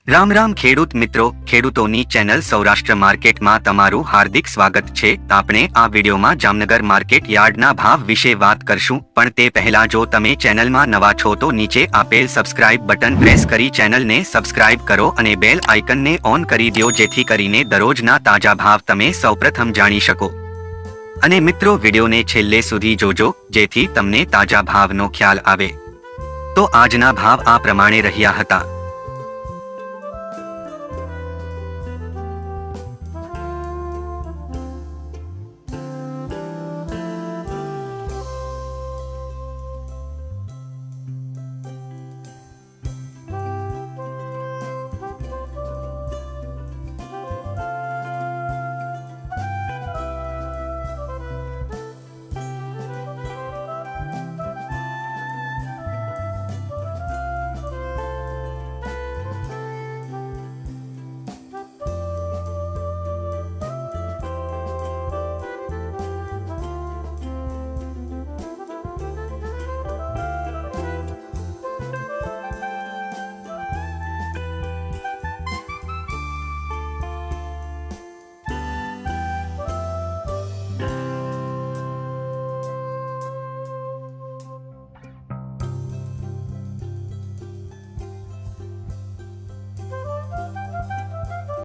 રામ રામ ખેડૂત મિત્રો, ખેડૂતોની ચેનલ સૌરાષ્ટ્ર માર્કેટમાં તમારું હાર્દિક સ્વાગત છે। આપણે આ વિડીયોમાં જામનગર માર્કેટ યાર્ડના ભાવ વિશે વાત કરશું, પણ તે પહેલા જો તમે ચેનલમાં નવા છો તો નીચે આપેલ સબસ્ક્રાઇબ બટન પ્રેસ કરી ચેનલને સબસ્ક્રાઇબ કરો અને બેલ આઇકનને ઓન કરી દો, જેથી કરીને દરરોજના તાજા ભાવ તમે સૌપ્રથમ જાણી શકો। અને મિત્રો, વિડીયોને છેલ્લે સુધી જોજો, જેથી તમને તાજા ભાવનો ખ્યાલ આવે। તો આજના ભાવ આ પ્રમાણે રહ્યા હતા।